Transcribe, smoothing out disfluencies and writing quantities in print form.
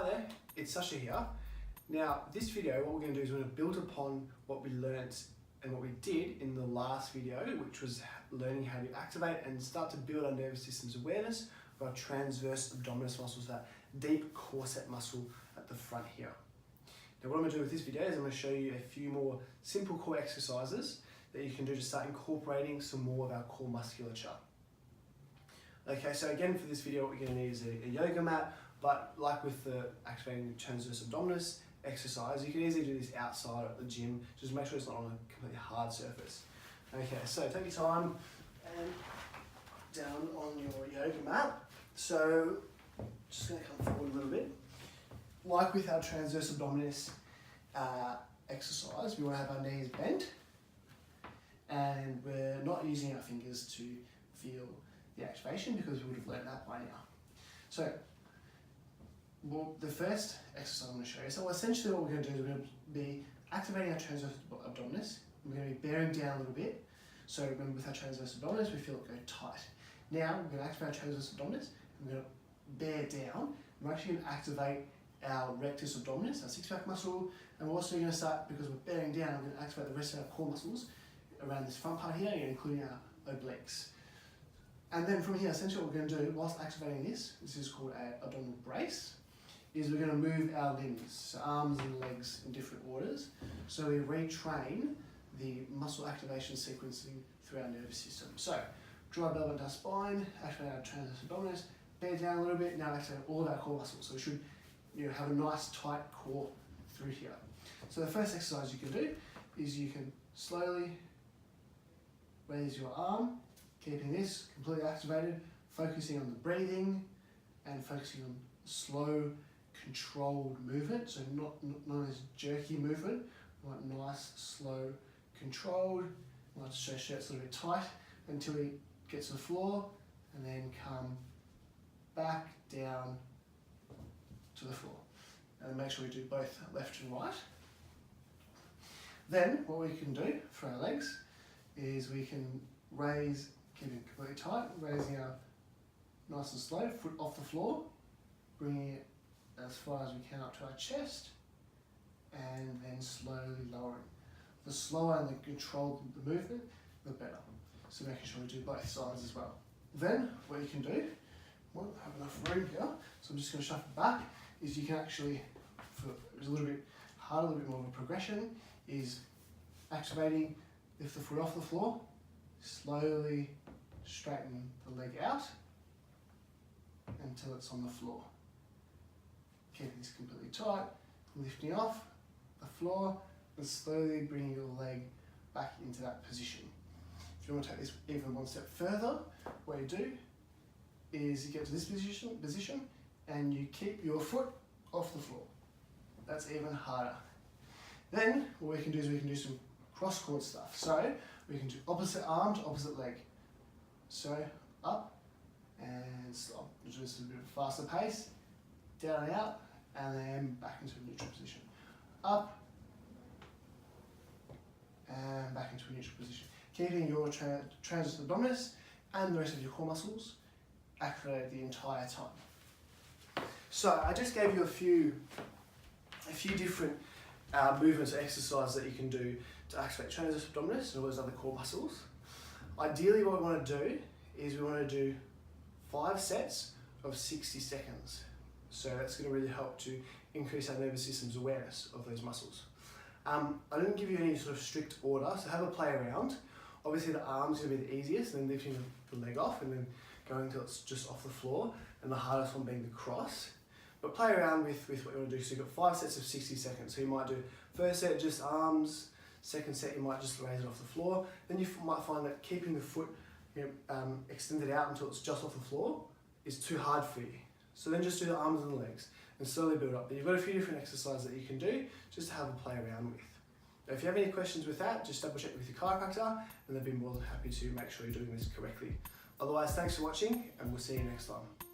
Hi there, it's Sasha here. Now, this video, what we're going to do is we're going to build upon what we learnt and what we did in the last video, which was learning how to activate and start to build our nervous system's awareness of our transverse abdominis muscles, that deep corset muscle at the front here. Now, what I'm going to do with this video is I'm going to show you a few more simple core exercises that you can do to start incorporating some more of our core musculature. Okay, so again, for this video, what we're going to need is a yoga mat, but like with the activating transversus abdominis exercise, you can easily do this outside at the gym. Just make sure it's not on a completely hard surface. Okay, so take your time and down on your yoga mat. So just going to come forward a little bit. Like with our transversus abdominis exercise, we want to have our knees bent, and we're not using our fingers to feel the activation because we would have learned that by now. So, the first exercise I'm going to show you. So essentially what we're going to do is we're going to be activating our transversus abdominis. We're going to be bearing down a little bit. So remember, with our transversus abdominis, we feel it go tight. Now we're going to activate our transversus abdominis. We're going to bear down. We're actually going to activate our rectus abdominis, our six-pack muscle, and we're also going to start, because we're bearing down, we're going to activate the rest of our core muscles around this front part here, including our obliques. And then from here, essentially what we're going to do, whilst activating this is called an abdominal brace, is we're going to move our limbs, so arms and legs in different orders. So we retrain the muscle activation sequencing through our nervous system. So draw our belly down our spine, activate our transversus abdominis, bear down a little bit, now activate all of our core muscles. So we should have a nice tight core through here. So the first exercise you can do is you can slowly raise your arm, keeping this completely activated, focusing on the breathing and focusing on slow, controlled movement. So not as jerky movement, like nice, slow, controlled. I like to show shirts a little bit tight until we get to the floor, and then come back down to the floor. And make sure we do both left and right. Then what we can do for our legs is we can raise, keeping it completely tight, raising our nice and slow, foot off the floor, bringing it as far as we can up to our chest, and then slowly lowering. The slower and the controlled the movement, the better. So making sure we do both sides as well. Then what you can do, well, I have enough room here, so I'm just going to shuffle back, is you can actually, it's a little bit harder, a little bit more of a progression, is activating, lift the foot off the floor, slowly straighten the leg out until it's on the floor. Keeping this completely tight, lifting off the floor and slowly bringing your leg back into that position. If you want to take this even one step further, what you do is you get to this position and you keep your foot off the floor. That's even harder. Then what we can do is we can do some cross-cord stuff. So we can do opposite arm to opposite leg. So up and stop. We'll do this a bit of a faster pace. Down and out, and then back into a neutral position. Up and back into a neutral position. Keeping your transversus abdominis and the rest of your core muscles activated the entire time. So I just gave you a few different movements or exercises that you can do to activate transversus abdominis and all those other core muscles. Ideally, what we want to do is we want to do 5 sets of 60 seconds. So that's going to really help to increase our nervous system's awareness of those muscles. I didn't give you any sort of strict order, so have a play around. Obviously the arm's going to be the easiest, and then lifting the leg off and then going until it's just off the floor, and the hardest one being the cross. But play around with what you want to do. So you've got 5 sets of 60 seconds. So you might do first set just arms, second set you might just raise it off the floor. Then you might find that keeping the foot extended out until it's just off the floor is too hard for you. So then just do the arms and the legs and slowly build up. But you've got a few different exercises that you can do just to have a play around with. Now, if you have any questions with that, just double check with your chiropractor and they'll be more than happy to make sure you're doing this correctly. Otherwise, thanks for watching and we'll see you next time.